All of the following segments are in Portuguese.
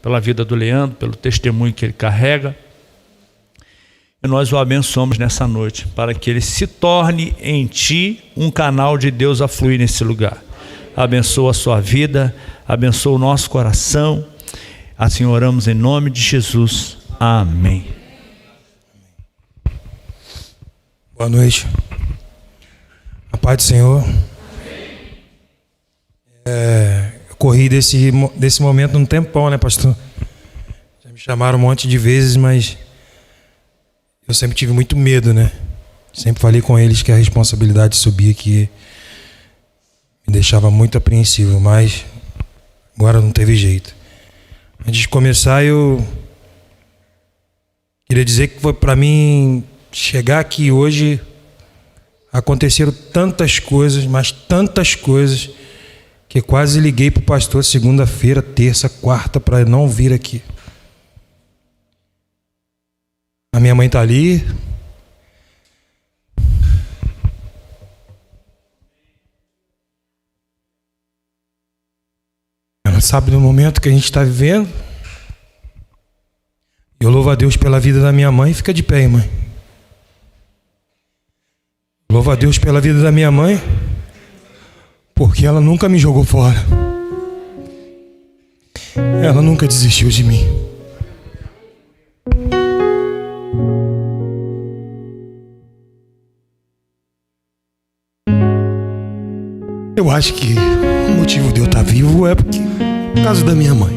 pela vida do Leandro, pelo testemunho que ele carrega. E nós o abençoamos nessa noite, para que ele se torne em ti um canal de Deus a fluir nesse lugar. Abençoa a sua vida, abençoa o nosso coração. Assim oramos em nome de Jesus. Amém. Boa noite. A paz do Senhor. Eu corri desse momento um tempão, né, pastor? Já me chamaram um monte de vezes, mas eu sempre tive muito medo, né? Sempre falei com eles que a responsabilidade de subir aqui me deixava muito apreensivo, mas agora não teve jeito. Antes de começar, eu queria dizer que foi para mim chegar aqui hoje, aconteceram tantas coisas, mas tantas coisas, que quase liguei para o pastor segunda-feira, terça, quarta, para não vir aqui. A minha mãe está ali. Ela sabe do momento que a gente está vivendo. Eu louvo a Deus pela vida da minha mãe. Fica de pé, hein, mãe. Louvo a Deus pela vida da minha mãe, porque ela nunca me jogou fora. Ela nunca desistiu de mim. Eu acho que o motivo de eu estar vivo é por causa da minha mãe.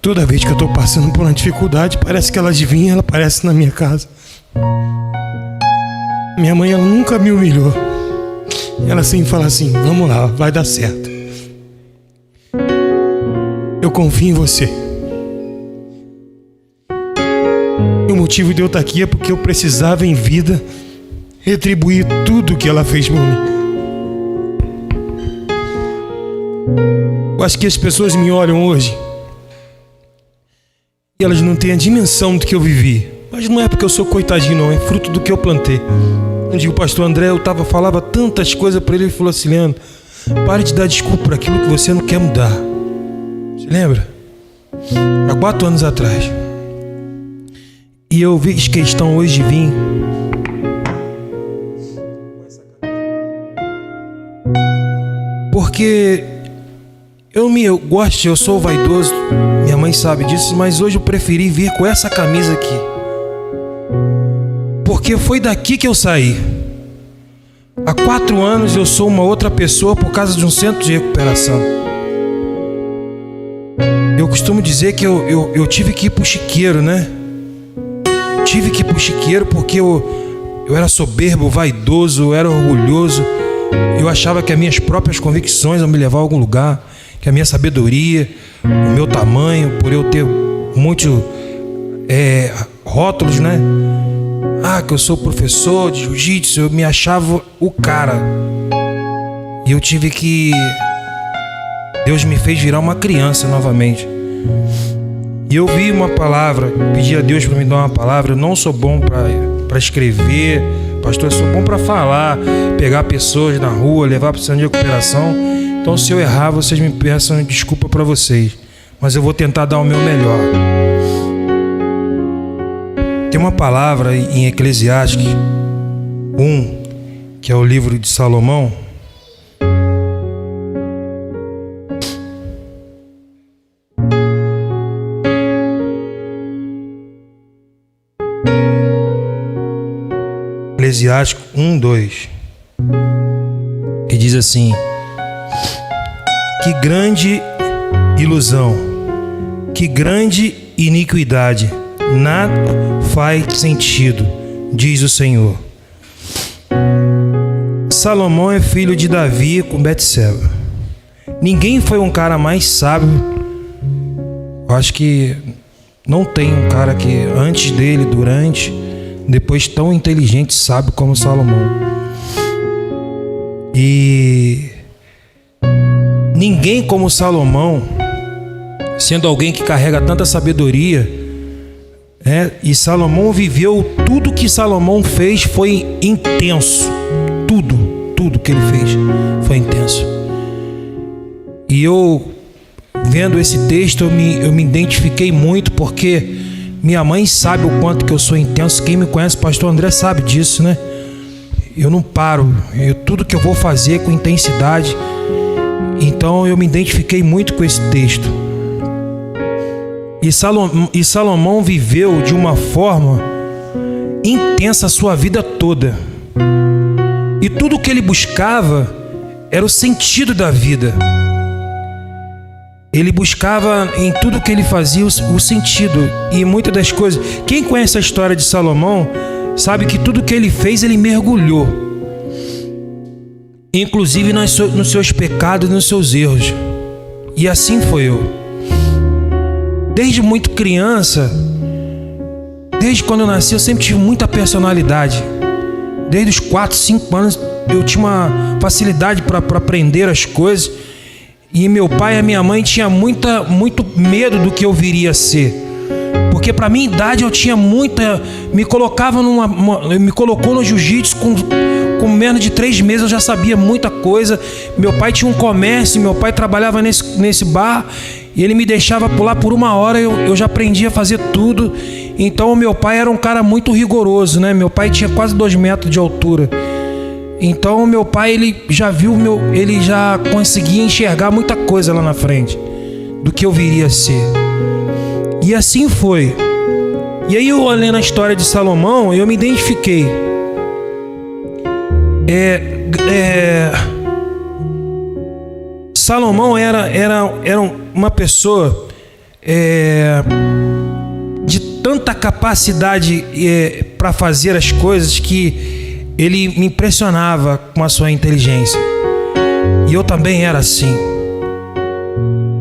Toda vez que eu estou passando por uma dificuldade, parece que ela adivinha, ela aparece na minha casa. Minha mãe, ela nunca me humilhou. Ela sempre fala assim: vamos lá, vai dar certo. Eu confio em você. E o motivo de eu estar aqui é porque eu precisava em vida retribuir tudo que ela fez por mim. Eu acho que as pessoas me olham hoje e elas não têm a dimensão do que eu vivi. Mas não é porque eu sou coitadinho, não. É fruto do que eu plantei. Um dia o pastor André, falava tantas coisas para ele. Ele falou assim: Leandro, pare de dar desculpa por aquilo que você não quer mudar. Você lembra? Há 4 anos atrás. E eu fiz questão hoje de vir porque eu sou vaidoso, minha mãe sabe disso, mas hoje eu preferi vir com essa camisa aqui, porque foi daqui que eu saí. Há 4 anos eu sou uma outra pessoa por causa de um centro de recuperação. Eu costumo dizer que eu tive que ir pro chiqueiro, né? Tive que ir pro chiqueiro porque eu era soberbo, vaidoso, eu era orgulhoso. Eu achava que as minhas próprias convicções iam me levar a algum lugar, que a minha sabedoria, o meu tamanho, por eu ter muitos rótulos, né? Que eu sou professor de jiu-jitsu, eu me achava o cara. E eu tive que... Deus me fez virar uma criança novamente. E eu vi uma palavra, pedi a Deus para me dar uma palavra. Eu não sou bom para escrever, pastor, eu sou bom para falar, pegar pessoas na rua, levar para o centro de recuperação. Então, se eu errar, vocês me peçam desculpa para vocês, mas eu vou tentar dar o meu melhor. Tem uma palavra em Eclesiastes 1, que é o livro de Salomão. Eclesiastes 1:2, que diz assim: que grande ilusão, que grande iniquidade, nada faz sentido, diz o Senhor. Salomão é filho de Davi com Betseba. Ninguém foi um cara mais sábio. Eu acho que não tem um cara que antes dele, durante, depois tão inteligente, sábio como Salomão. E ninguém como Salomão, sendo alguém que carrega tanta sabedoria, e Salomão viveu tudo que Salomão fez foi intenso. Tudo que ele fez foi intenso. E eu vendo esse texto, eu me identifiquei muito, porque minha mãe sabe o quanto que eu sou intenso. Quem me conhece, pastor André, sabe disso, né? Eu não paro, tudo que eu vou fazer com intensidade. Então eu me identifiquei muito com esse texto. E Salomão viveu de uma forma intensa a sua vida toda. E tudo que ele buscava era o sentido da vida. Ele buscava em tudo que ele fazia o sentido. E muitas das coisas... Quem conhece a história de Salomão sabe que tudo que ele fez, ele mergulhou. Inclusive nos seus pecados e nos seus erros. E assim foi eu. Desde muito criança, desde quando eu nasci, eu sempre tive muita personalidade. Desde os 4, 5 anos, eu tinha uma facilidade para aprender as coisas. E meu pai e a minha mãe tinham muito medo do que eu viria a ser. Porque para minha idade eu tinha muita... Me colocou no jiu-jitsu com menos de 3 meses, eu já sabia muita coisa. Meu pai tinha um comércio, meu pai trabalhava nesse bar, e ele me deixava pular por 1 hora, eu já aprendia a fazer tudo. Então o meu pai era um cara muito rigoroso, né? Meu pai tinha quase 2 metros de altura. Então meu pai, ele já conseguia enxergar muita coisa lá na frente do que eu viria a ser. E assim foi. E aí eu olhando a história de Salomão, eu me identifiquei. Salomão era uma pessoa de tanta capacidade para fazer as coisas que ele me impressionava com a sua inteligência. E eu também era assim.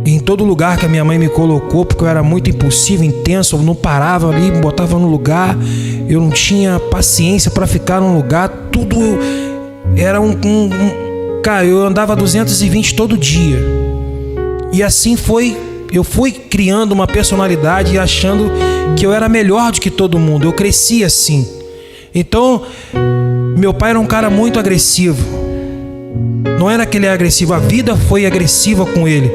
Em todo lugar que a minha mãe me colocou, porque eu era muito impulsivo, intenso, eu não parava ali, me botava no lugar, eu não tinha paciência para ficar num lugar, tudo era cara, eu andava 220 todo dia. E assim foi, eu fui criando uma personalidade e achando que eu era melhor do que todo mundo. Eu cresci assim. Então, meu pai era um cara muito agressivo. Não era que ele era agressivo, a vida foi agressiva com ele.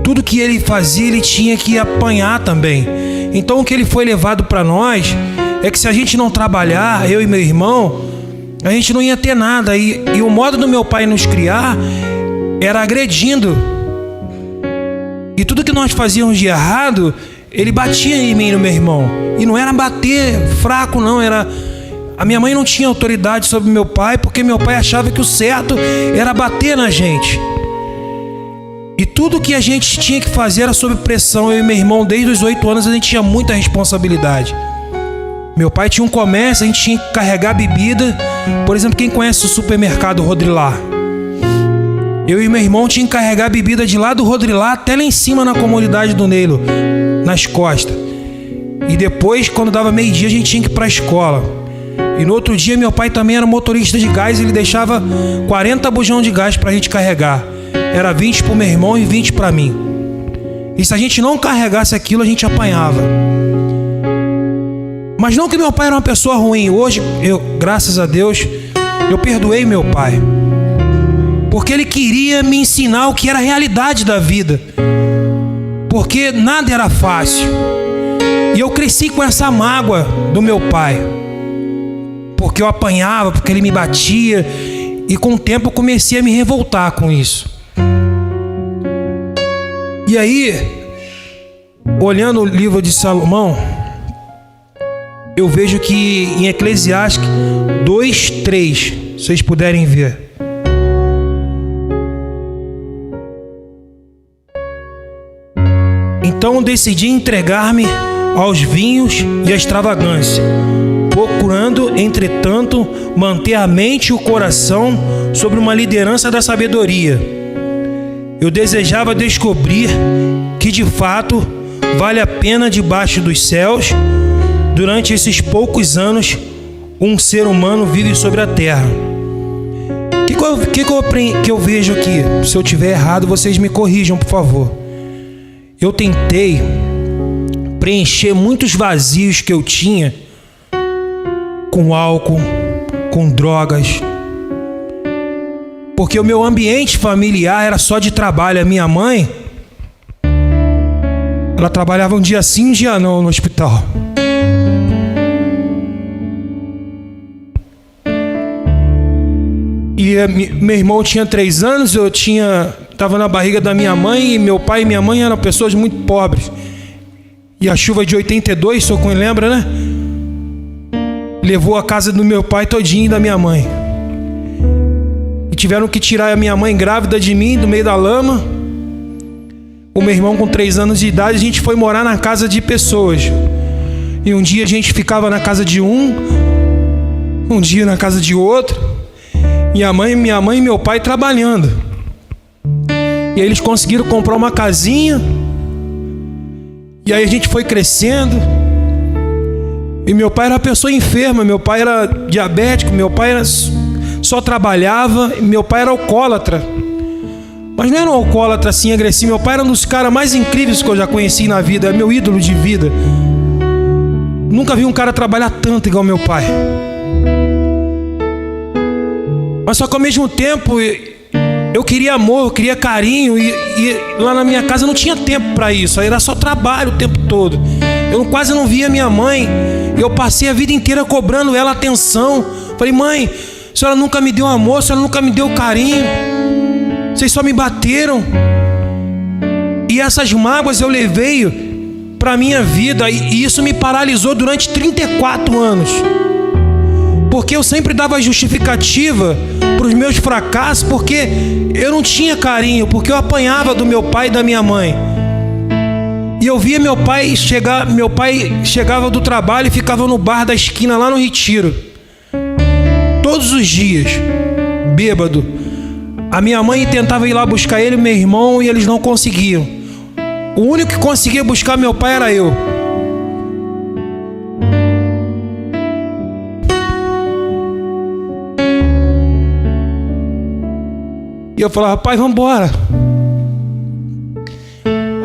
Tudo que ele fazia, ele tinha que apanhar também. Então, o que ele foi levado para nós é que se a gente não trabalhar, eu e meu irmão, a gente não ia ter nada. E o modo do meu pai nos criar era agredindo. E tudo que nós fazíamos de errado, ele batia em mim e no meu irmão. E não era bater fraco, não, era... A minha mãe não tinha autoridade sobre meu pai, porque meu pai achava que o certo era bater na gente. E tudo que a gente tinha que fazer era sob pressão. Eu e meu irmão, desde os 8 anos, a gente tinha muita responsabilidade. Meu pai tinha um comércio, a gente tinha que carregar bebida. Por exemplo, quem conhece o supermercado Rodrilar? Eu e meu irmão tinha que carregar bebida de lá do Rodrilar até lá em cima na comunidade do Neilo, nas costas. E depois, quando dava meio-dia, a gente tinha que ir para a escola. E no outro dia, meu pai também era motorista de gás, ele deixava 40 bujão de gás para a gente carregar. Era 20 para o meu irmão e 20 para mim. E se a gente não carregasse aquilo, a gente apanhava. Mas não que meu pai era uma pessoa ruim. Hoje, graças a Deus, eu perdoei meu pai. Porque ele queria me ensinar o que era a realidade da vida. Porque nada era fácil. E eu cresci com essa mágoa do meu pai. Porque eu apanhava, porque ele me batia. E com o tempo eu comecei a me revoltar com isso. E aí, olhando o livro de Salomão, eu vejo que em Eclesiastes 2:3, se vocês puderem ver. Então decidi entregar-me aos vinhos e à extravagância, procurando, entretanto, manter a mente e o coração sobre uma liderança da sabedoria. Eu desejava descobrir que, de fato, vale a pena debaixo dos céus, durante esses poucos anos, um ser humano vive sobre a terra. O que eu vejo aqui? Se eu tiver errado, vocês me corrijam, por favor. Eu tentei preencher muitos vazios que eu tinha com álcool, com drogas, porque o meu ambiente familiar era só de trabalho. A minha mãe, Ela trabalhava um dia sim, um dia não no hospital. E meu irmão tinha 3 anos, eu estava na barriga da minha mãe, e meu pai e minha mãe eram pessoas muito pobres. E a chuva de 82, o senhor lembra, né? Levou a casa do meu pai todinho e da minha mãe. E tiveram que tirar a minha mãe grávida de mim do meio da lama. O meu irmão com 3 anos de idade, a gente foi morar na casa de pessoas. E um dia a gente ficava na casa de um dia na casa de outro. E minha mãe e meu pai trabalhando. E aí eles conseguiram comprar uma casinha. E aí a gente foi crescendo. E meu pai era uma pessoa enferma. Meu pai era diabético. Meu pai só trabalhava. E meu pai era alcoólatra. Mas não era um alcoólatra assim agressivo. Meu pai era um dos caras mais incríveis que eu já conheci na vida. É meu ídolo de vida. Nunca vi um cara trabalhar tanto igual meu pai. Mas só que ao mesmo tempo eu queria amor, eu queria carinho. E lá na minha casa não tinha tempo para isso. Aí era só trabalho o tempo todo. Eu quase não via minha mãe. Eu passei a vida inteira cobrando ela atenção. Falei, mãe, a senhora nunca me deu amor, a senhora nunca me deu carinho. Vocês só me bateram. E essas mágoas eu levei para a minha vida. E isso me paralisou durante 34 anos. Porque eu sempre dava justificativa para os meus fracassos. Porque eu não tinha carinho. Porque eu apanhava do meu pai e da minha mãe. E eu via meu pai chegar. Meu pai chegava do trabalho e ficava no bar da esquina lá no Retiro. Todos os dias. Bêbado. A minha mãe tentava ir lá buscar ele e meu irmão e eles não conseguiam. O único que conseguia buscar meu pai era eu. E eu falava, pai, vamos embora.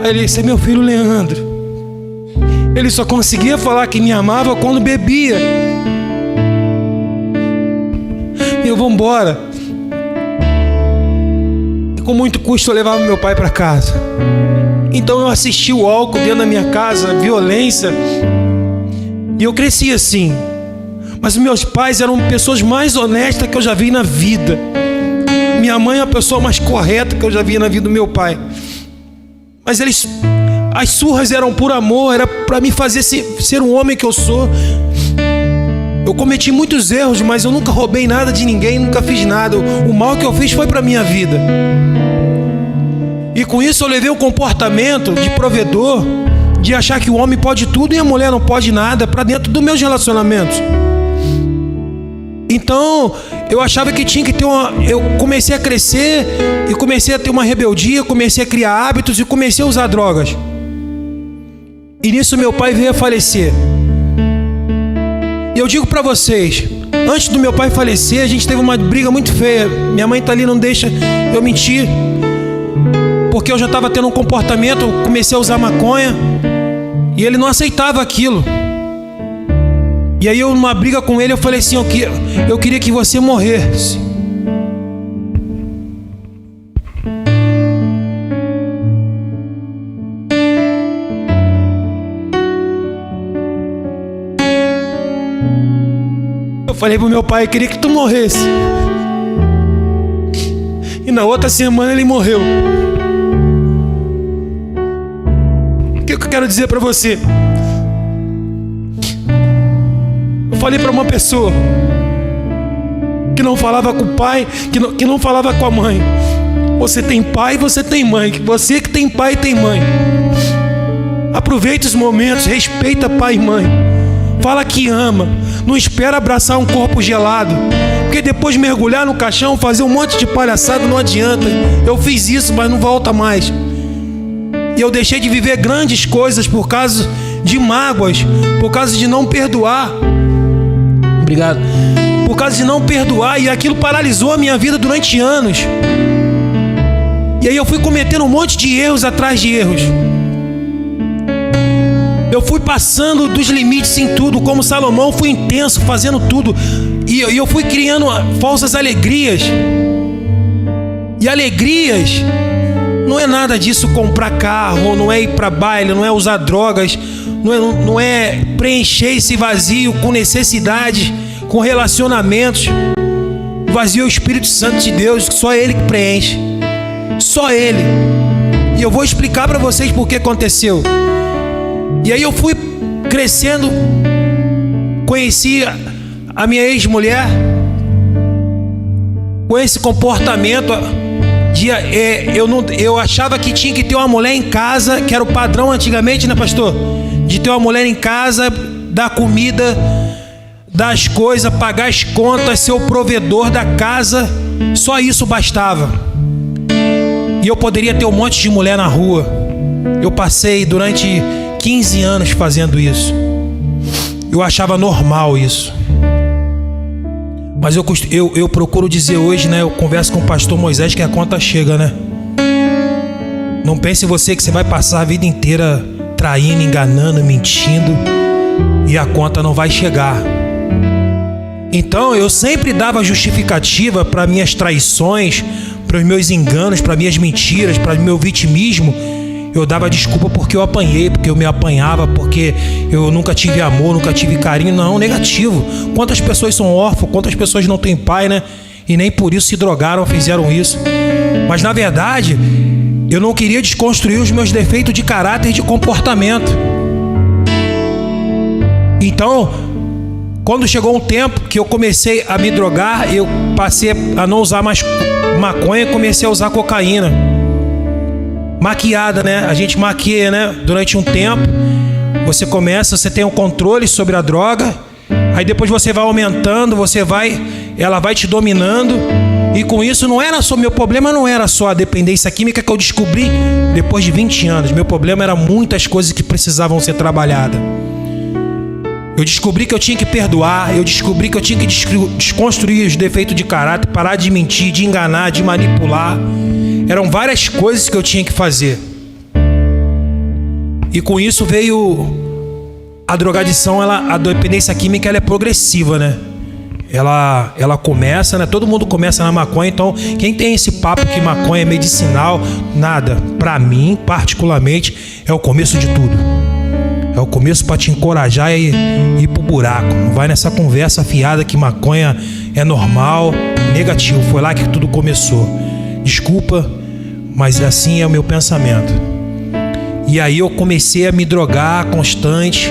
Aí ele disse, é meu filho Leandro. Ele só conseguia falar que me amava quando bebia. E eu, vamos embora. Com muito custo eu levava meu pai para casa. Então eu assisti o álcool dentro da minha casa, violência. E eu cresci assim. Mas meus pais eram pessoas mais honestas que eu já vi na vida. Minha mãe é a pessoa mais correta que eu já vi na vida do meu pai. Mas as surras eram por amor, era para me fazer ser um homem que eu sou. Eu cometi muitos erros, mas eu nunca roubei nada de ninguém, nunca fiz nada. O mal que eu fiz foi para minha vida. E com isso eu levei um comportamento de provedor, de achar que o homem pode tudo e a mulher não pode nada, para dentro dos meus relacionamentos. Então eu achava que tinha que ter eu comecei a crescer e comecei a ter uma rebeldia, comecei a criar hábitos e comecei a usar drogas. E nisso meu pai veio a falecer. E eu digo para vocês, antes do meu pai falecer, a gente teve uma briga muito feia. Minha mãe tá ali, não deixa eu mentir. Porque eu já estava tendo um comportamento, eu comecei a usar maconha. E ele não aceitava aquilo. E aí eu, numa briga com ele, eu falei assim, eu queria que você morresse. Eu falei pro meu pai, eu queria que tu morresse. E na outra semana ele morreu. O que eu quero dizer para você? Eu falei para uma pessoa que não falava com o pai, que não falava com a mãe. Você tem pai, você tem mãe. Você que tem pai e tem mãe. Aproveita os momentos, respeita pai e mãe. Fala que ama. Não espera abraçar um corpo gelado. Porque depois mergulhar no caixão, fazer um monte de palhaçada não adianta. Eu fiz isso, mas não volta mais. E eu deixei de viver grandes coisas por causa de mágoas, por causa de não perdoar. Obrigado. Por causa de não perdoar, e aquilo paralisou a minha vida durante anos. E aí eu fui cometendo um monte de erros atrás de erros. Eu fui passando dos limites em tudo, como Salomão, fui intenso, fazendo tudo. E eu fui criando falsas alegrias. E alegrias Não é nada disso comprar carro, não é ir para baile, não é usar drogas, não é preencher esse vazio com necessidade, com relacionamentos. O vazio é o Espírito Santo de Deus, só Ele que preenche. Só Ele. E eu vou explicar para vocês por que aconteceu. E aí eu fui crescendo, conheci a minha ex-mulher com esse comportamento. Eu achava que tinha que ter uma mulher em casa, que era o padrão antigamente, né, pastor? De ter uma mulher em casa, dar comida, dar as coisas, pagar as contas, ser o provedor da casa. Só isso bastava. E eu poderia ter um monte de mulher na rua. Eu passei durante 15 anos fazendo isso. Eu achava normal isso. Mas eu procuro dizer hoje, né? Eu converso com o pastor Moisés que a conta chega, né? Não pense você que você vai passar a vida inteira traindo, enganando, mentindo e a conta não vai chegar. Então eu sempre dava justificativa para minhas traições, para os meus enganos, para minhas mentiras, para o meu vitimismo. Eu dava desculpa porque eu apanhei, porque eu me apanhava, porque eu nunca tive amor, nunca tive carinho. Não, negativo. Quantas pessoas são órfãos, quantas pessoas não têm pai, né? E nem por isso se drogaram, fizeram isso. Mas na verdade, eu não queria desconstruir os meus defeitos de caráter e de comportamento. Então, quando chegou um tempo que eu comecei a me drogar, eu passei a não usar mais maconha e comecei a usar cocaína. Maquiada, né? A gente maquia, né? Durante um tempo. Você tem um controle sobre a droga. Aí depois você vai aumentando, ela vai te dominando. E com isso meu problema não era só a dependência química que eu descobri depois de 20 anos. Meu problema era muitas coisas que precisavam ser trabalhadas. Eu descobri que eu tinha que perdoar, eu descobri que eu tinha que desconstruir os defeitos de caráter, parar de mentir, de enganar, de manipular. Eram várias coisas que eu tinha que fazer. E com isso veio a drogadição, a dependência química, ela é progressiva, né? Ela começa, né? Todo mundo começa na maconha, então quem tem esse papo que maconha é medicinal, nada. Pra mim, particularmente, é o começo de tudo. É o começo para te encorajar e ir pro buraco. Não vai nessa conversa fiada que maconha é normal, negativo. Foi lá que tudo começou. Desculpa, mas assim é o meu pensamento. E aí eu comecei a me drogar constante.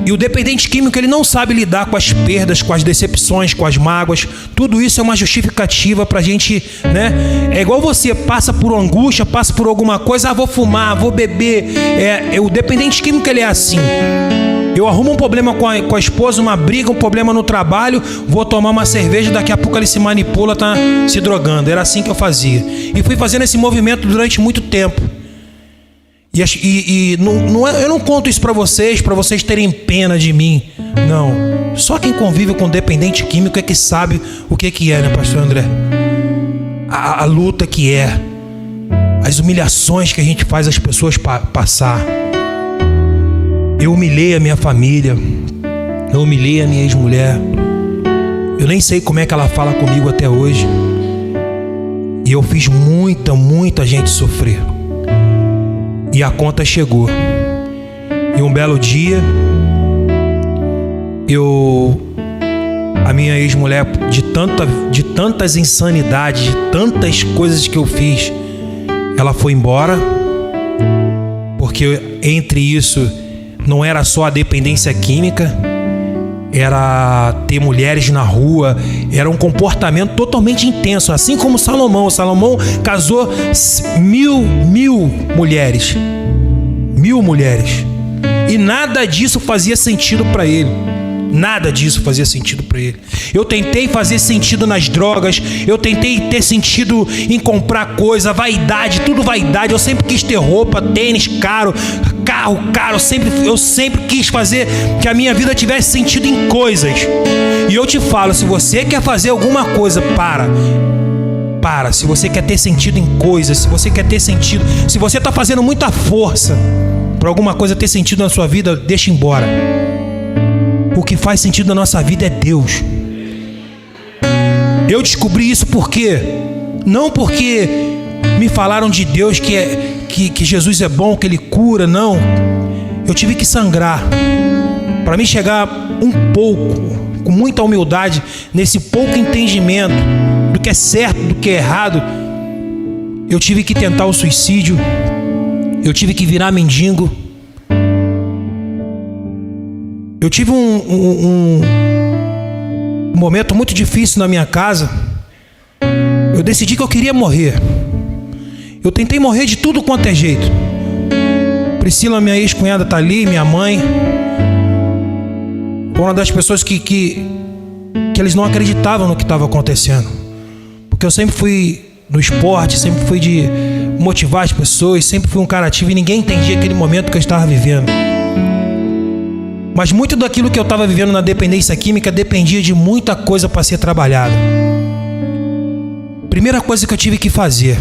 E o dependente químico, ele não sabe lidar com as perdas, com as decepções, com as mágoas. Tudo isso é uma justificativa pra gente, né? É igual você passa por angústia, passa por alguma coisa, vou fumar, vou beber. O dependente químico, ele é assim. Eu arrumo um problema com a esposa, uma briga, um problema no trabalho, vou tomar uma cerveja, daqui a pouco ele se manipula, tá se drogando. Era assim que eu fazia. E fui fazendo esse movimento durante muito tempo. Eu não conto isso para vocês terem pena de mim. Não. Só quem convive com dependente químico é que sabe o que é, né, pastor André? A luta que é. As humilhações que a gente faz as pessoas passar. Eu humilhei a minha família. Eu humilhei a minha ex-mulher. Eu nem sei como é que ela fala comigo até hoje. E eu fiz muita gente sofrer. E a conta chegou. E um belo dia, a minha ex-mulher, de tantas insanidades, de tantas coisas que eu fiz, ela foi embora. Porque entre isso, não era só a dependência química, era ter mulheres na rua, era um comportamento totalmente intenso, assim como Salomão. Salomão casou mil mulheres, e nada disso fazia sentido para ele. Nada disso fazia sentido para ele. Eu tentei fazer sentido nas drogas, eu tentei ter sentido em comprar coisa, vaidade, tudo vaidade. Eu sempre quis ter roupa, tênis caro, carro caro. Eu sempre quis fazer que a minha vida tivesse sentido em coisas. E eu te falo, se você quer fazer alguma coisa, para. Se você quer ter sentido em coisas, se você quer ter sentido, se você está fazendo muita força para alguma coisa ter sentido na sua vida, deixa embora. O que faz sentido na nossa vida é Deus. Eu descobri isso por quê? Não porque me falaram de Deus, que Jesus é bom, que Ele cura. Não, eu tive que sangrar para mim chegar um pouco, com muita humildade, nesse pouco entendimento do que é certo, do que é errado. Eu tive que tentar o suicídio, eu tive que virar mendigo. Eu tive um momento muito difícil na minha casa. Eu decidi que eu queria morrer. Eu tentei morrer de tudo quanto é jeito. Priscila, minha ex-cunhada, tá ali, minha mãe. Foi uma das pessoas que eles não acreditavam no que estava acontecendo. Porque eu sempre fui no esporte, sempre fui de motivar as pessoas, sempre fui um cara ativo e ninguém entendia aquele momento que eu estava vivendo. Mas muito daquilo que eu estava vivendo na dependência química dependia de muita coisa para ser trabalhada. Primeira coisa que eu tive que fazer,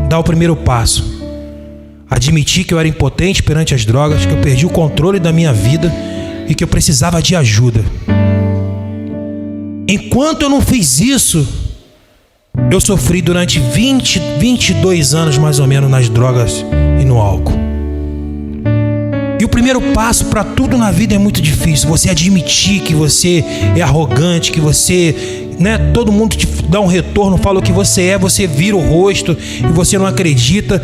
dar o primeiro passo. Admitir que eu era impotente perante as drogas, que eu perdi o controle da minha vida e que eu precisava de ajuda. Enquanto eu não fiz isso, eu sofri durante 22 anos mais ou menos nas drogas e no álcool. E o primeiro passo para tudo na vida é muito difícil. Você admitir que você é arrogante, que você, todo mundo te dá um retorno, fala o que você é, você vira o rosto e você não acredita.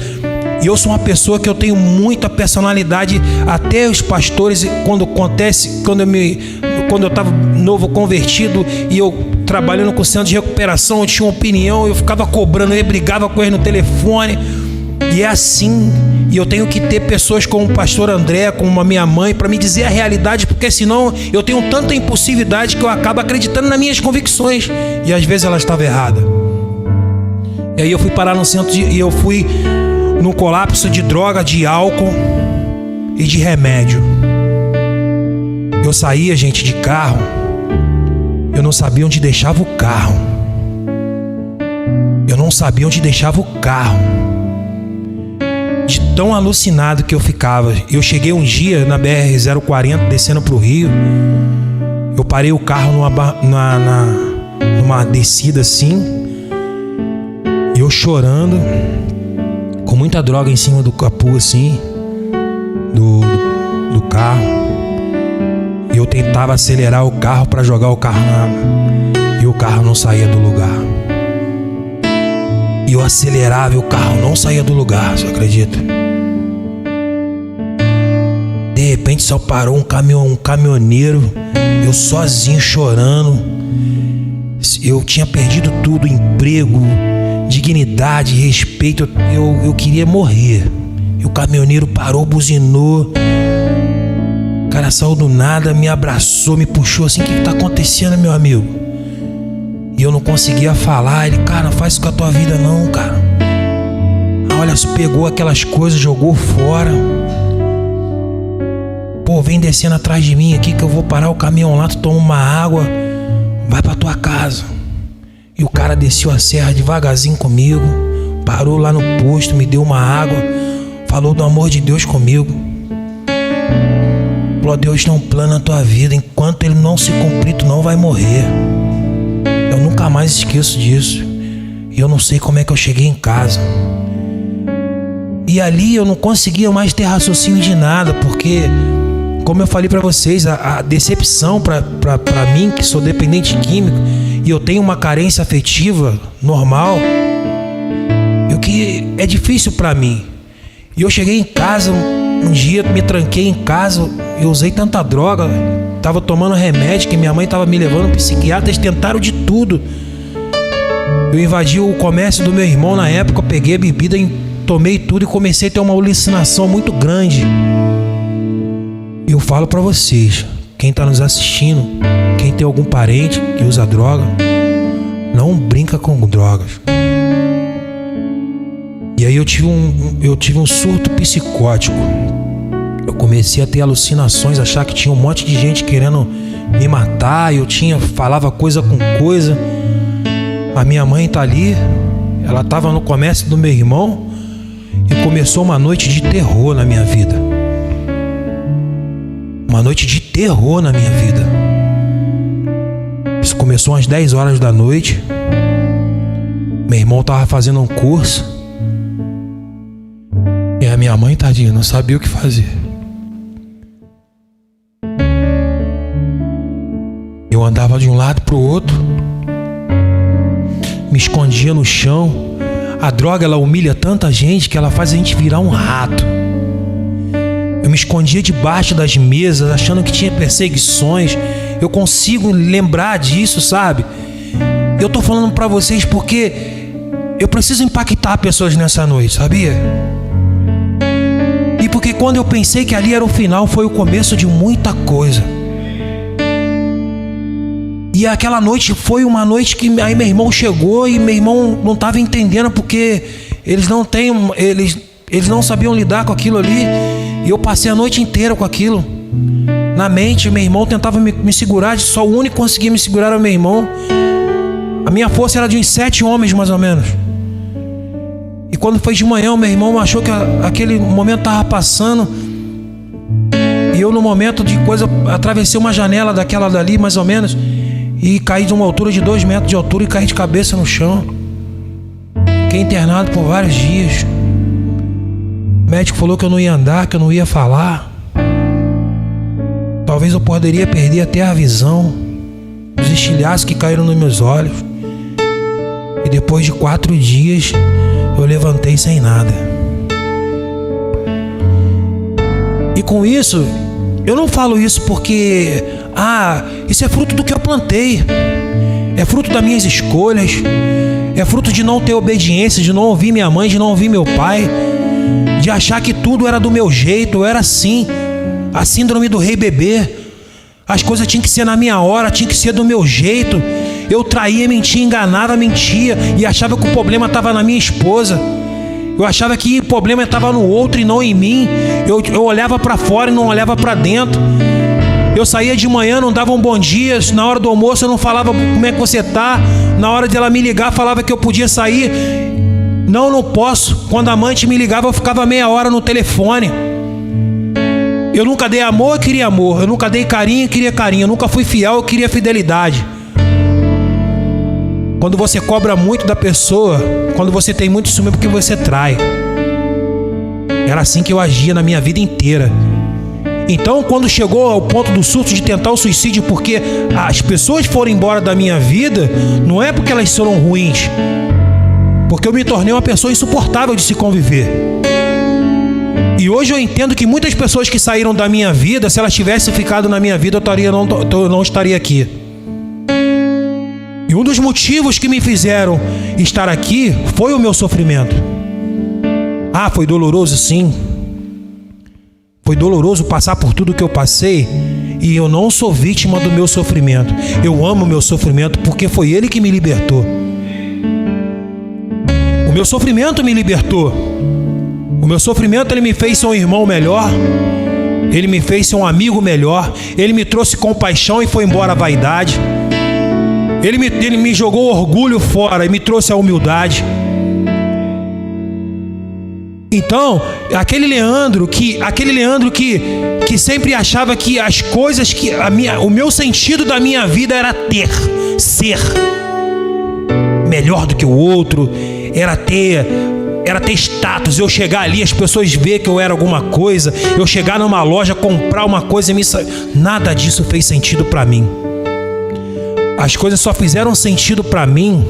E eu sou uma pessoa que eu tenho muita personalidade. Até os pastores, quando eu estava novo convertido e eu trabalhando com o centro de recuperação, eu tinha uma opinião, eu ficava cobrando, eu brigava com ele no telefone. E é assim, e eu tenho que ter pessoas como o pastor André, como a minha mãe, para me dizer a realidade, porque senão eu tenho tanta impulsividade que eu acabo acreditando nas minhas convicções, e às vezes ela estava errada. E aí eu fui parar no centro e eu fui num colapso de droga, de álcool e de remédio. Eu saía, gente, de carro, eu não sabia onde deixava o carro. Eu não sabia onde deixava o carro. De tão alucinado que eu ficava. Eu cheguei um dia na BR-040 descendo pro Rio. Eu parei o carro numa descida assim. E eu chorando, com muita droga em cima do capô assim, do carro. E eu tentava acelerar o carro para jogar o carro e o carro não saía do lugar. E eu acelerava e o carro não saía do lugar, você acredita? De repente só parou um caminhoneiro, eu sozinho chorando. Eu tinha perdido tudo, emprego, dignidade, respeito. Eu queria morrer. E o caminhoneiro parou, buzinou. O cara saiu do nada, me abraçou, me puxou assim: o que tá acontecendo, meu amigo? E eu não conseguia falar. Ele: cara, não faz isso com a tua vida não, cara. Olha, pegou aquelas coisas, jogou fora. Pô, vem descendo atrás de mim aqui que eu vou parar o caminhão lá, tu toma uma água, vai pra tua casa. E o cara desceu a serra devagarzinho comigo, parou lá no posto, me deu uma água, falou do amor de Deus comigo. Falou: Deus tem um plano na tua vida, enquanto ele não se cumprir, tu não vai morrer. Eu nunca mais esqueço disso. E eu não sei como é que eu cheguei em casa. E ali eu não conseguia mais ter raciocínio de nada, porque, como eu falei pra vocês, a decepção pra mim, que sou dependente químico, e eu tenho uma carência afetiva normal, que é difícil pra mim. E eu cheguei em casa, um dia me tranquei em casa, eu usei tanta droga, tava tomando remédio que minha mãe tava me levando pro psiquiatra, eles tentaram de tudo. Eu invadi o comércio do meu irmão na época, peguei a bebida, tomei tudo e comecei a ter uma alucinação muito grande. E eu falo pra vocês, quem tá nos assistindo, quem tem algum parente que usa droga, não brinca com drogas. E aí eu tive um surto psicótico. Eu comecei a ter alucinações, achar que tinha um monte de gente querendo me matar. Eu falava coisa com coisa. A minha mãe tá ali, ela tava no comércio do meu irmão, e começou uma noite de terror na minha vida. Uma noite de terror na minha vida. Isso começou às 10 horas da noite. Meu irmão tava fazendo um curso. minha mãe, tadinha, não sabia o que fazer. Eu andava de um lado pro outro, me escondia no chão. A droga, ela humilha tanta gente que ela faz a gente virar um rato. Eu me escondia debaixo das mesas, achando que tinha perseguições. Eu consigo lembrar disso, sabe? Eu tô falando pra vocês porque eu preciso impactar pessoas nessa noite, sabia? E porque quando eu pensei que ali era o final, foi o começo de muita coisa. E aquela noite foi uma noite que aí meu irmão chegou e meu irmão não estava entendendo porque eles não sabiam lidar com aquilo ali. E eu passei a noite inteira com aquilo na mente. Meu irmão tentava me segurar, só o único que conseguia me segurar era o meu irmão. A minha força era de uns 7 homens mais ou menos. E quando foi de manhã, o meu irmão achou que aquele momento estava passando. E eu, no momento de coisa, atravessei uma janela daquela dali mais ou menos e caí de uma altura de 2 metros de altura e caí de cabeça no chão. Fiquei internado por vários dias. O médico falou que eu não ia andar, que eu não ia falar. Talvez eu poderia perder até a visão. Os estilhaços que caíram nos meus olhos. E depois de 4 dias eu levantei sem nada. E com isso, eu não falo isso porque isso é fruto do que eu plantei. É fruto das minhas escolhas. É fruto de não ter obediência, de não ouvir minha mãe, de não ouvir meu pai, de achar que tudo era do meu jeito. Eu era assim. A síndrome do rei bebê. As coisas tinham que ser na minha hora, tinha que ser do meu jeito. Eu traía, mentia, enganava, mentia e achava que o problema estava na minha esposa. Eu achava que o problema estava no outro e não em mim. Eu olhava para fora e não olhava para dentro. Eu saía de manhã, não dava um bom dia. Na hora do almoço eu não falava como é que você tá. Na hora de ela me ligar, falava que eu podia sair. Não posso. Quando a amante me ligava, eu ficava meia hora no telefone. Eu nunca dei amor, eu queria amor. Eu nunca dei carinho, eu queria carinho. Eu nunca fui fiel, eu queria fidelidade. Quando você cobra muito da pessoa, quando você tem muito ciúme, é porque você trai. Era assim que eu agia na minha vida inteira. Então, quando chegou ao ponto do surto de tentar o suicídio, porque as pessoas foram embora da minha vida, não é porque elas foram ruins, porque eu me tornei uma pessoa insuportável de se conviver. E hoje eu entendo que muitas pessoas que saíram da minha vida, se elas tivessem ficado na minha vida, eu não estaria aqui. E um dos motivos que me fizeram estar aqui foi o meu sofrimento. Foi doloroso, sim. Foi doloroso passar por tudo que eu passei. E eu não sou vítima do meu sofrimento. Eu amo o meu sofrimento porque foi ele que me libertou. O meu sofrimento me libertou. O meu sofrimento, ele me fez ser um irmão melhor. Ele me fez ser um amigo melhor. Ele me trouxe compaixão e foi embora a vaidade. Ele me jogou o orgulho fora e me trouxe a humildade. Então, aquele Leandro que sempre achava que as coisas o meu sentido da minha vida era ser melhor do que o outro, era ter status, eu chegar ali, as pessoas ver que eu era alguma coisa, eu chegar numa loja, comprar uma coisa e nada disso fez sentido para mim. As coisas só fizeram sentido para mim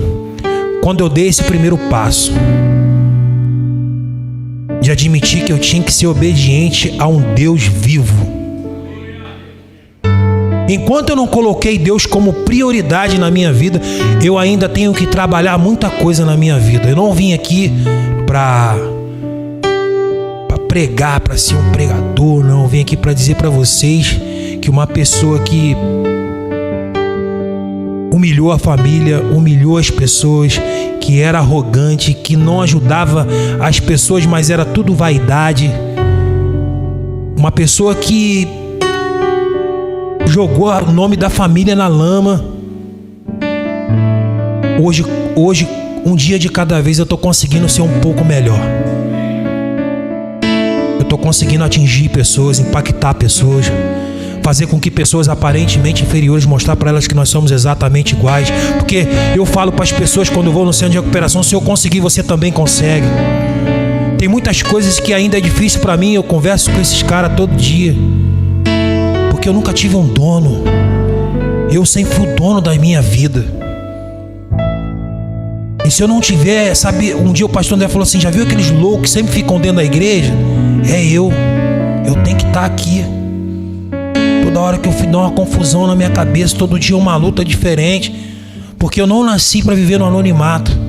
quando eu dei esse primeiro passo de admitir que eu tinha que ser obediente a um Deus vivo. Enquanto eu não coloquei Deus como prioridade na minha vida, eu ainda tenho que trabalhar muita coisa na minha vida. Eu não vim aqui para pregar, para ser um pregador, não. Eu vim aqui para dizer para vocês que uma pessoa que humilhou a família, humilhou as pessoas, que era arrogante, que não ajudava as pessoas, mas era tudo vaidade. Uma pessoa que jogou o nome da família na lama. Hoje, um dia de cada vez, eu estou conseguindo ser um pouco melhor. Eu estou conseguindo atingir pessoas, impactar pessoas, fazer com que pessoas aparentemente inferiores, mostrar para elas que nós somos exatamente iguais. Porque eu falo para as pessoas quando eu vou no centro de recuperação, se eu conseguir, você também consegue. Tem muitas coisas que ainda é difícil para mim. Eu converso com esses caras todo dia, porque eu nunca tive um dono. Eu sempre fui o dono da minha vida. E se eu não tiver, sabe, um dia o pastor André falou assim: já viu aqueles loucos que sempre ficam dentro da igreja? É eu tenho que estar aqui. Toda hora que eu fui dar uma confusão na minha cabeça, todo dia uma luta diferente, porque eu não nasci para viver no anonimato.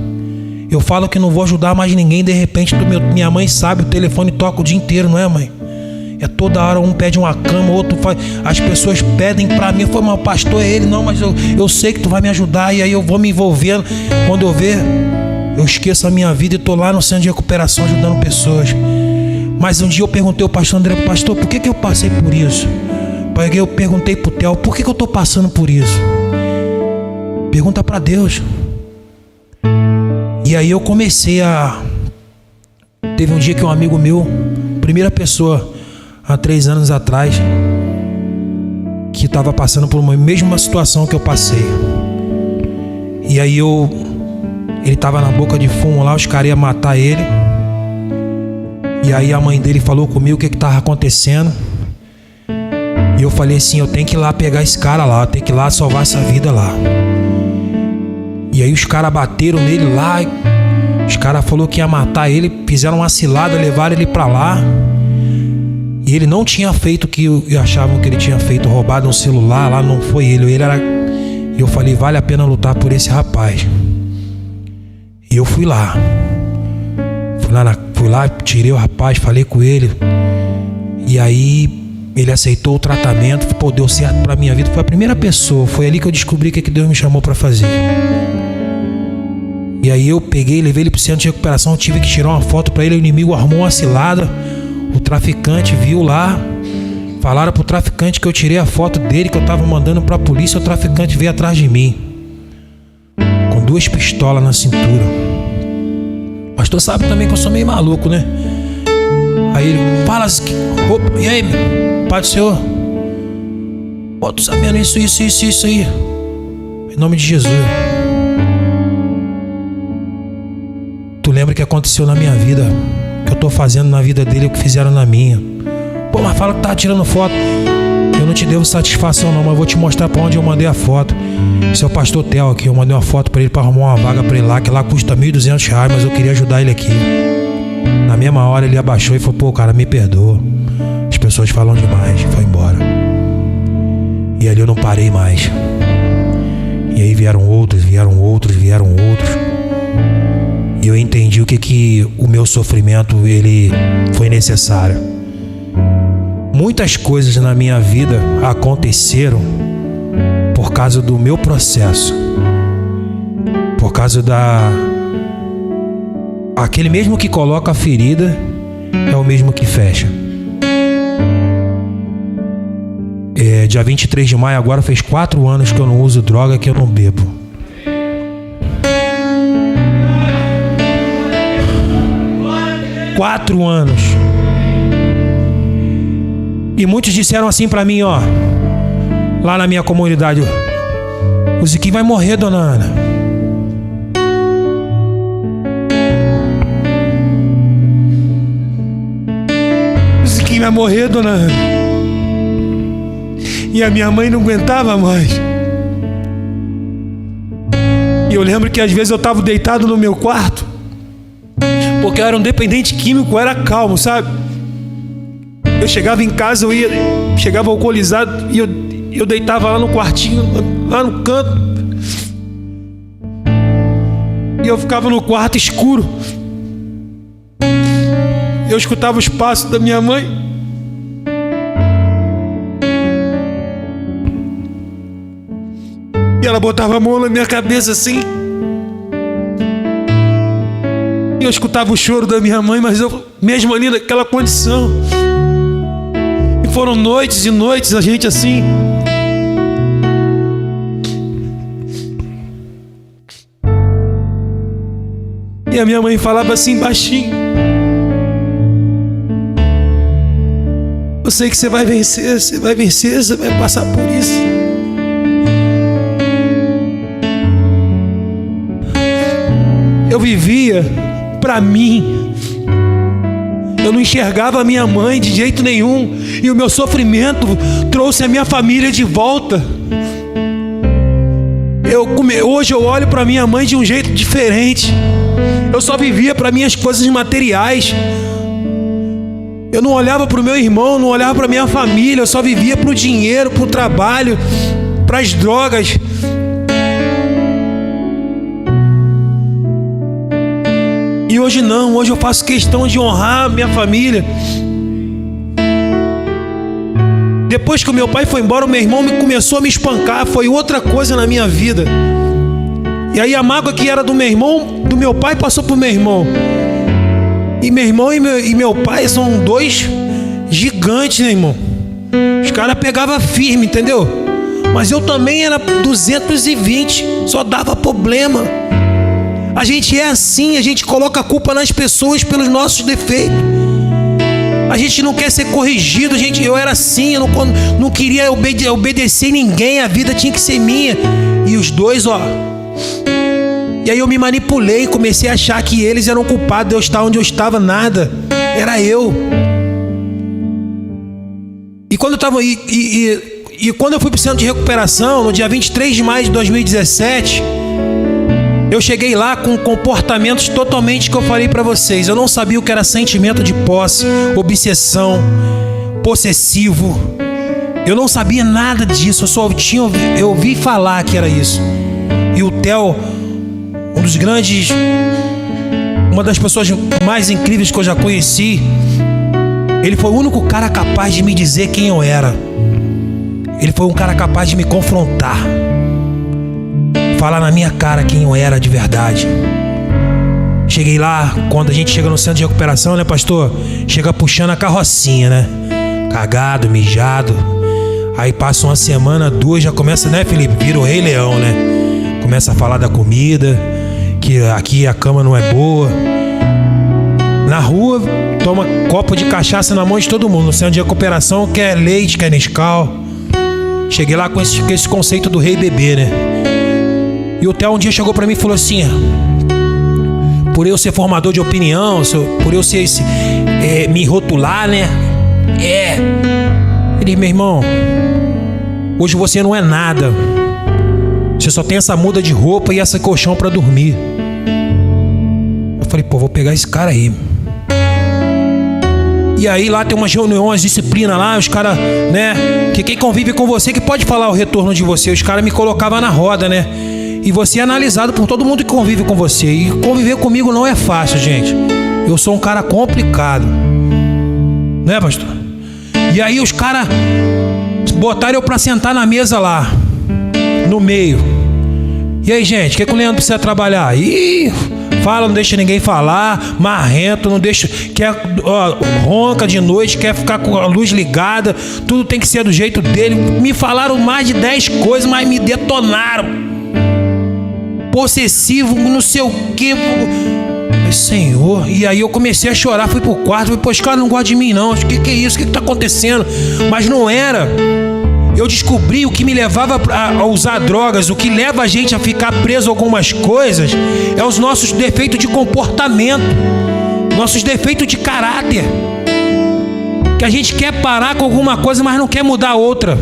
Eu falo que não vou ajudar mais ninguém, de repente minha mãe sabe, o telefone toca o dia inteiro, não é, mãe? É toda hora, um pede uma cama, outro faz. As pessoas pedem pra mim, foi, mas o pastor é ele, não, mas eu sei que tu vai me ajudar. E aí eu vou me envolvendo. Quando eu ver, eu esqueço a minha vida e tô lá no centro de recuperação ajudando pessoas. Mas um dia eu perguntei ao pastor André: pastor, por que eu passei por isso? Eu perguntei pro Theo: por que eu tô passando por isso? Pergunta pra Deus. E aí eu comecei a... Teve um dia que um amigo meu, primeira pessoa, há 3 anos atrás, que estava passando por uma mesma situação que eu passei. E aí ele estava na boca de fumo lá, os caras iam matar ele. E aí a mãe dele falou comigo o que estava acontecendo. E eu falei assim: eu tenho que ir lá pegar esse cara lá, eu tenho que ir lá salvar essa vida lá. E aí os caras bateram nele lá, os caras falaram que ia matar ele, fizeram uma cilada, levaram ele pra lá. E ele não tinha feito o que achavam que ele tinha feito, roubado um celular lá, não foi ele. E eu falei: vale a pena lutar por esse rapaz. E eu fui lá, tirei o rapaz, falei com ele. E aí ele aceitou o tratamento, pô, deu certo pra minha vida. Foi a primeira pessoa, foi ali que eu descobri o que Deus me chamou pra fazer. E aí eu peguei, levei ele pro centro de recuperação, tive que tirar uma foto pra ele. O inimigo armou uma cilada, o traficante viu lá, falaram pro traficante que eu tirei a foto dele, que eu tava mandando pra polícia. O traficante veio atrás de mim com 2 pistolas na cintura. O pastor sabe também que eu sou meio maluco, né? Aí ele fala assim: opa, e aí, Pai do Senhor, pô, tu sabendo isso aí, em nome de Jesus. Tu lembra o que aconteceu na minha vida, que eu tô fazendo na vida dele, o que fizeram na minha. Pô, mas fala que tá tirando foto. Eu não te devo satisfação não, mas eu vou te mostrar pra onde eu mandei a foto. Esse é o pastor Theo aqui, eu mandei uma foto pra ele, pra arrumar uma vaga pra ele lá, que lá custa R$1.200, mas eu queria ajudar ele aqui. Na mesma hora ele abaixou e falou: pô, cara, me perdoa, as pessoas falam demais. Foi embora. E ali eu não parei mais. E aí vieram outros. E eu entendi o que o meu sofrimento ele foi necessário. Muitas coisas na minha vida aconteceram por causa do meu processo, por causa aquele mesmo que coloca a ferida é o mesmo que fecha. Dia 23 de maio agora fez 4 anos que eu não uso droga, que eu não bebo. Quatro anos. E muitos disseram assim pra mim, ó, lá na minha comunidade: o Ziquinho vai morrer, dona Ana. O Ziquinho vai morrer, dona Ana. E a minha mãe não aguentava mais. E eu lembro que às vezes eu estava deitado no meu quarto, porque eu era um dependente químico, eu era calmo, sabe? Eu chegava em casa, chegava alcoolizado e eu deitava lá no quartinho, lá no canto. E eu ficava no quarto escuro. Eu escutava os passos da minha mãe. E ela botava a mão na minha cabeça assim. E eu escutava o choro da minha mãe, mas eu, mesmo ali naquela condição. E foram noites e noites a gente assim. E a minha mãe falava assim baixinho: eu sei que você vai vencer, você vai passar por isso. Eu vivia pra mim. Eu não enxergava a minha mãe de jeito nenhum. E o meu sofrimento trouxe a minha família de volta. Hoje eu olho para minha mãe de um jeito diferente. Eu só vivia para minhas coisas materiais. Eu não olhava para o meu irmão, não olhava para minha família. Eu só vivia para o dinheiro, para o trabalho, para as drogas. E hoje não, hoje eu faço questão de honrar minha família. Depois que o meu pai foi embora, o meu irmão começou a me espancar. Foi outra coisa na minha vida. E aí a mágoa que era do meu irmão, do meu pai, passou pro meu irmão. E meu irmão e meu pai são dois gigantes, né, irmão? Os caras pegavam firme, entendeu? Mas eu também era 220, só dava problema. A gente é assim, a gente coloca a culpa nas pessoas pelos nossos defeitos. A gente não quer ser corrigido. Eu era assim, eu não queria obedecer ninguém, a vida tinha que ser minha. E os dois, ó. E aí eu me manipulei, comecei a achar que eles eram culpados de eu estar onde eu estava. Nada, era eu. E quando eu tava e quando eu fui pro centro de recuperação, no dia 23 de maio de 2017, eu cheguei lá com comportamentos totalmente que eu falei pra vocês. Eu não sabia o que era sentimento de posse, obsessão, possessivo. Eu não sabia nada disso. Eu ouvi falar que era isso. E o Theo, uma das pessoas mais incríveis que eu já conheci, ele foi o único cara capaz de me dizer quem eu era. Ele foi um cara capaz de me confrontar, falar na minha cara quem eu era de verdade. Cheguei lá, quando a gente chega no centro de recuperação, né, pastor? Chega puxando a carrocinha, né? Cagado, mijado. Aí passa uma semana, duas, já começa, né, Felipe? Vira o Rei Leão, né? Começa a falar da comida, que aqui a cama não é boa. Na rua, toma copo de cachaça na mão de todo mundo. No centro de recuperação, quer leite, quer Nescau. Cheguei lá com esse conceito do rei bebê, né? E o Theo um dia chegou pra mim e falou assim: por eu ser formador de opinião, por eu ser me rotular, né? Ele disse: meu irmão, hoje você não é nada. Você só tem essa muda de roupa e essa colchão pra dormir. Eu falei: pô, vou pegar esse cara aí. E aí lá tem umas reuniões, disciplina lá, os caras, né? Que quem convive com você que pode falar o retorno de você. Os caras me colocavam na roda, né? E você é analisado por todo mundo que convive com você. E conviver comigo não é fácil, gente. Eu sou um cara complicado, né, pastor? E aí os caras botaram eu pra sentar na mesa lá, no meio. E aí, gente, o que o Leandro precisa trabalhar? Fala, não deixa ninguém falar, marrento, não deixa, ronca de noite, quer ficar com a luz ligada, tudo tem que ser do jeito dele. Me falaram mais de 10 coisas, mas me detonaram. Possessivo, não sei o que. Senhor, e aí eu comecei a chorar, fui pro quarto, falei: pô, os caras não gostam de mim não, o que é isso, o que tá acontecendo? Mas não era. Eu descobri o que me levava a usar drogas, o que leva a gente a ficar preso a algumas coisas, é os nossos defeitos de comportamento, nossos defeitos de caráter. Que a gente quer parar com alguma coisa, mas não quer mudar outra.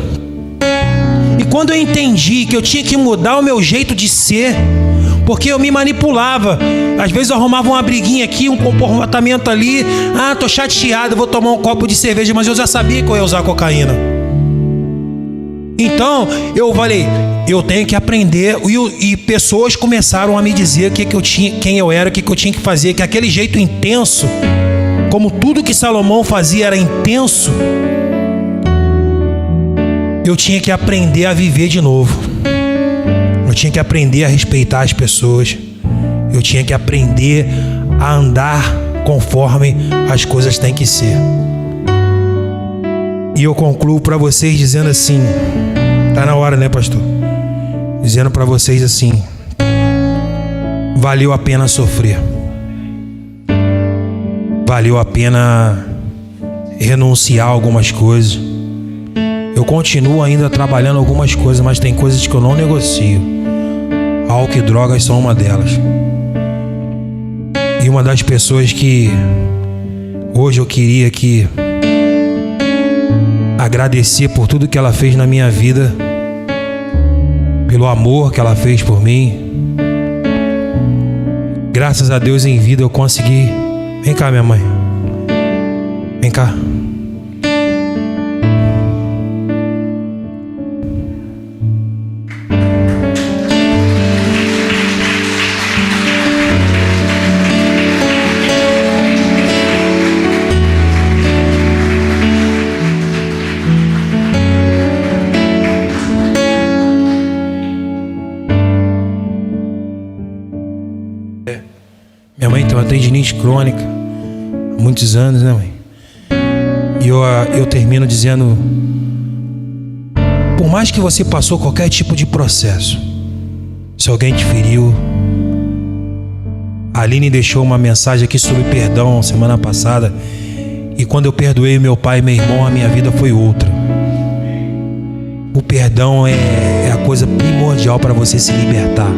E quando eu entendi que eu tinha que mudar o meu jeito de ser, porque eu me manipulava. Às vezes eu arrumava uma briguinha aqui, um comportamento ali. Tô chateado, vou tomar um copo de cerveja, mas eu já sabia que eu ia usar cocaína. Então eu falei: eu tenho que aprender. E pessoas começaram a me dizer quem eu era, o que eu tinha que fazer. Que aquele jeito intenso, como tudo que Salomão fazia era intenso, eu tinha que aprender a viver de novo. Eu tinha que aprender a respeitar as pessoas. Eu tinha que aprender a andar conforme as coisas têm que ser. E eu concluo para vocês dizendo assim, tá na hora, né, pastor? Dizendo para vocês assim: valeu a pena sofrer. Valeu a pena renunciar a algumas coisas. Eu continuo ainda trabalhando algumas coisas, mas tem coisas que eu não negocio. Álcool e drogas são uma delas. E uma das pessoas que Hoje eu queria aqui agradecer por tudo que ela fez na minha vida, pelo amor que ela fez por mim. Graças a Deus, em vida eu consegui. Vem cá, minha mãe. Vem cá. Minha mãe tem uma tendinite crônica há muitos anos, né, mãe? E eu termino dizendo: por mais que você passou qualquer tipo de processo, se alguém te feriu, a Aline deixou uma mensagem aqui sobre perdão semana passada, e quando eu perdoei meu pai e meu irmão, a minha vida foi outra. O perdão é a coisa primordial para você se libertar.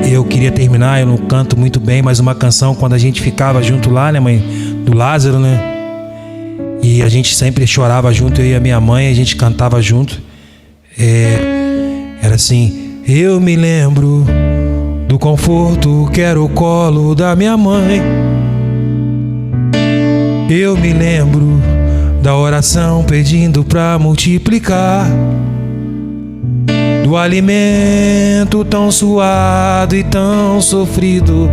E eu queria terminar, eu não canto muito bem, mas uma canção quando a gente ficava junto lá, né, mãe? Do Lázaro, né? E a gente sempre chorava junto, eu e a minha mãe, a gente cantava junto. Era assim: eu me lembro do conforto que era o colo da minha mãe. Eu me lembro da oração pedindo pra multiplicar, do alimento tão suado e tão sofrido.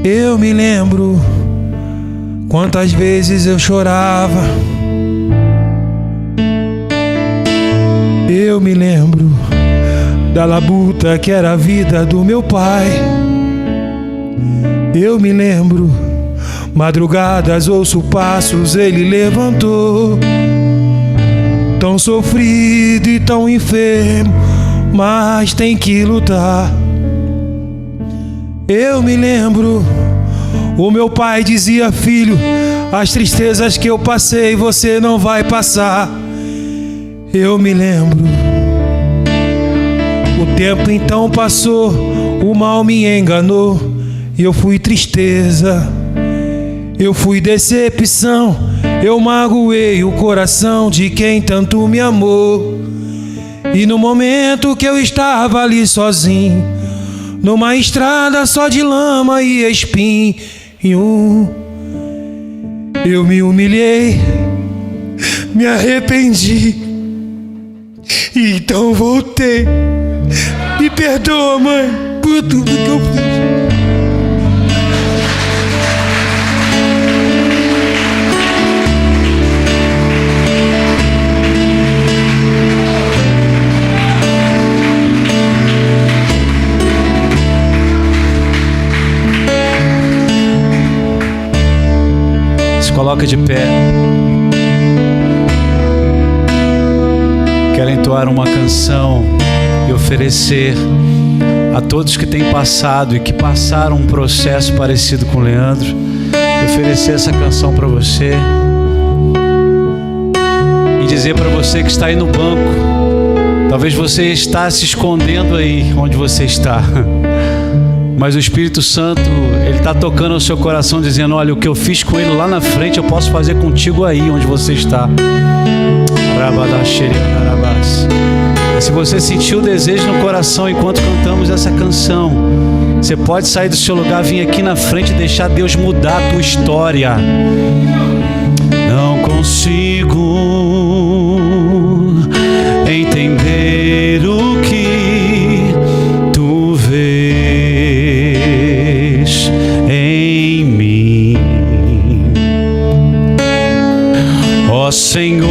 Eu me lembro quantas vezes eu chorava. Eu me lembro da labuta que era a vida do meu pai. Eu me lembro, madrugadas ouço passos, ele levantou. Tão sofrido e tão enfermo, mas tem que lutar. Eu me lembro, o meu pai dizia: filho, as tristezas que eu passei você não vai passar. Eu me lembro, o tempo então passou, o mal me enganou, eu fui tristeza, eu fui decepção, eu magoei o coração de quem tanto me amou. E no momento que eu estava ali sozinho, numa estrada só de lama e espinho, eu me humilhei, me arrependi, e então voltei. Me perdoa, mãe, por tudo que eu fiz. Coloca de pé. Quero entoar uma canção e oferecer a todos que têm passado e que passaram um processo parecido com o Leandro, oferecer essa canção para você e dizer para você que está aí no banco, talvez você está se escondendo aí onde você está, mas o Espírito Santo, Ele está tocando o seu coração, dizendo: olha, o que eu fiz com Ele lá na frente, eu posso fazer contigo aí onde você está. E se você sentiu o desejo no coração enquanto cantamos essa canção, você pode sair do seu lugar, vir aqui na frente e deixar Deus mudar a tua história. Não consigo entender o que tu vês em mim, ó Senhor.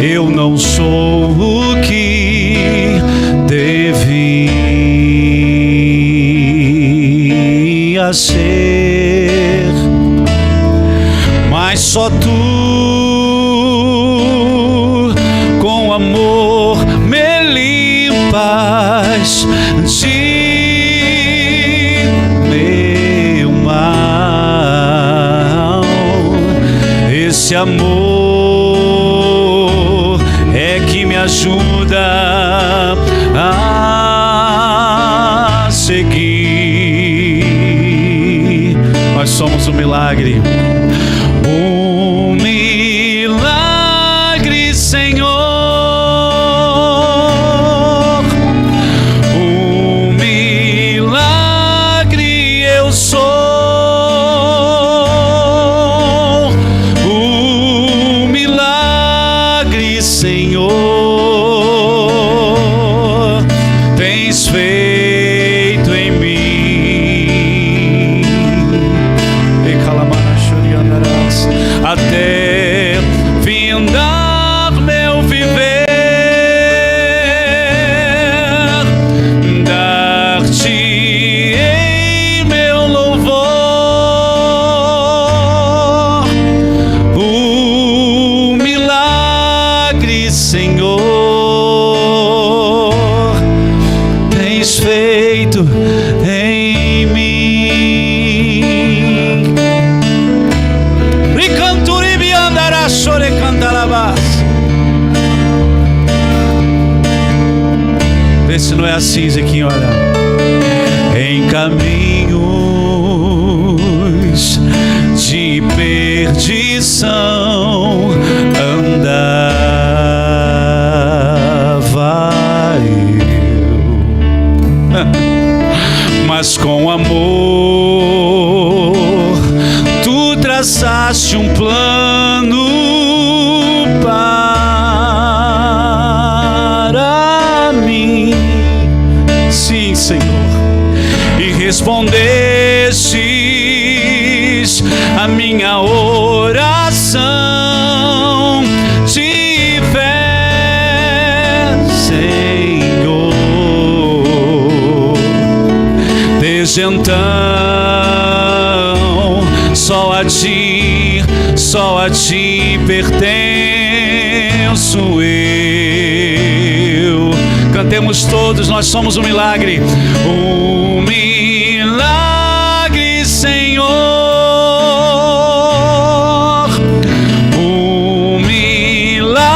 Eu não sou o que devia ser, mas só tu com amor me limpas de meu mal. Esse amor é que me ajuda a seguir. somos um milagre. Um milagre, Senhor. Um milagre eu sou. Um milagre, Senhor. Tens feito em mim. Até findar meu viver, dar-te-ei meu louvor. O milagre, Senhor, tens feito em mim. Vê se não é assim, Zequinho, olha. Em caminhos de perdição andava eu, mas com amor tu traçaste um plano para mim. Sim, Senhor, e respondestes a minha oração de fé, Senhor. Desde então, só a ti pertenço eu. Cantemos todos, nós somos um milagre. Um milagre, Senhor. Um milagre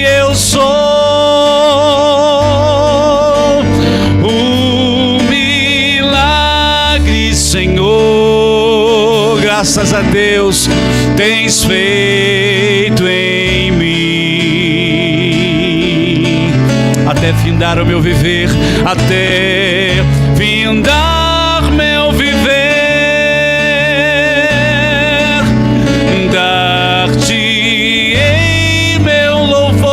eu sou. Um milagre, Senhor. Graças a Deus, tens feito em mim. Até findar o meu viver, até findar meu viver, dar-te-ei meu louvor.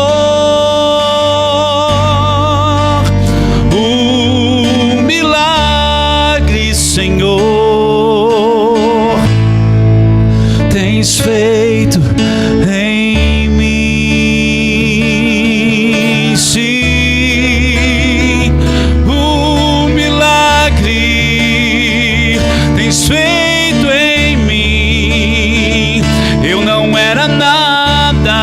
O milagre, Senhor, tens feito em mim. Sim, o milagre tens feito em mim. Eu não era nada,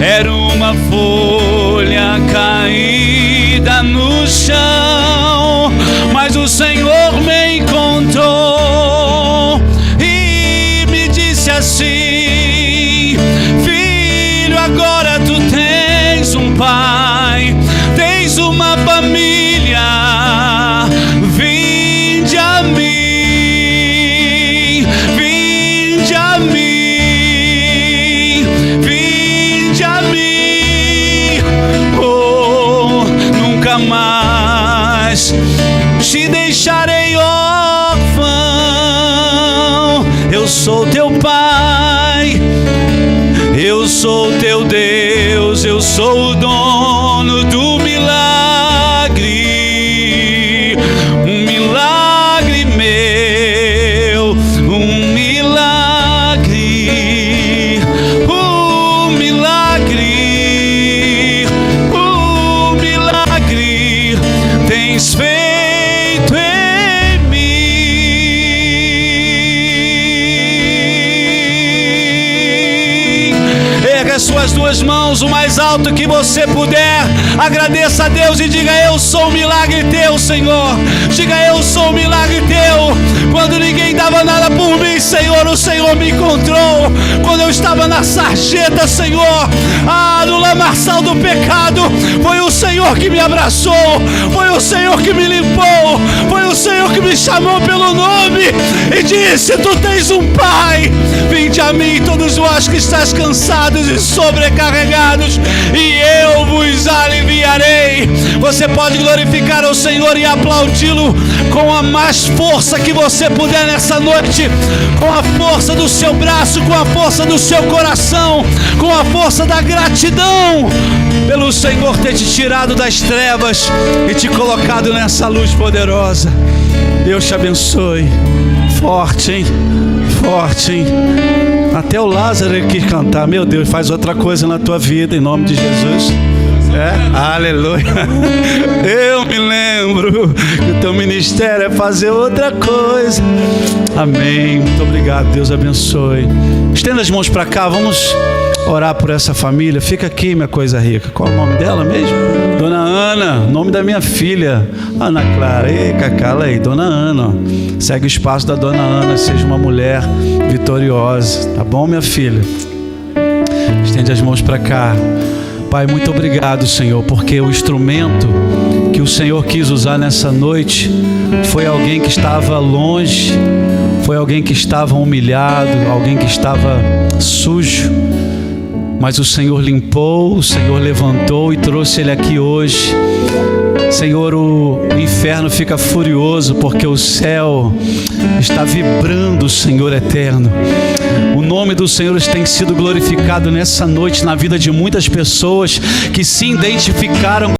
era uma folha caída no chão, mas o Senhor me encontrou e me disse assim: filho, agora tu tens um pai, tens uma família, vinde a mim, vinde a mim, vinde a mim. Oh, nunca mais te deixarei órfão. Eu sou teu pai, eu sou teu Deus, eu sou o dono do milagre. Um milagre meu, um milagre, um milagre, um milagre tens feito em mim. Erga as suas duas mãos o mais alto que você puder. Agradeça a Deus e diga: eu sou um milagre teu, Senhor. Diga: eu sou um milagre teu. Quando ninguém dava nada por mim, Senhor, o Senhor me encontrou quando eu estava na sarjeta, Senhor, no lamaçal do pecado. Foi o Senhor que me abraçou, foi o Senhor que me limpou, foi o Senhor que me chamou pelo nome e disse: tu tens um Pai, vinde a mim todos vós que estáis cansados e sobrecarregados, e eu vos aliviarei. Você pode glorificar ao Senhor e aplaudi-lo com a mais força que você puder nessa noite, com a força do seu braço, com a força do seu coração, com a força da gratidão pelo Senhor ter te tirado das trevas e te colocado nessa luz poderosa. Deus te abençoe. Forte, hein? Forte, hein? Até o Lázaro quis cantar. Meu Deus, faz outra coisa na tua vida, em nome de Jesus. Aleluia. Eu me lembro que o teu ministério é fazer outra coisa. Amém. Muito obrigado. Deus abençoe. Estenda as mãos para cá. Vamos orar por essa família. Fica aqui, minha coisa rica. Qual é o nome dela mesmo? Dona Ana. Nome da minha filha, Ana Clara. Ei, Cacala aí. Dona Ana. Segue o espaço da Dona Ana. Seja uma mulher vitoriosa. Tá bom, minha filha? Estende as mãos para cá. Pai, muito obrigado, Senhor, porque o instrumento que o Senhor quis usar nessa noite foi alguém que estava longe, foi alguém que estava humilhado, alguém que estava sujo, mas o Senhor limpou, o Senhor levantou e trouxe ele aqui hoje. Senhor, o inferno fica furioso porque o céu está vibrando, Senhor eterno. O nome do Senhor tem sido glorificado nessa noite na vida de muitas pessoas que se identificaram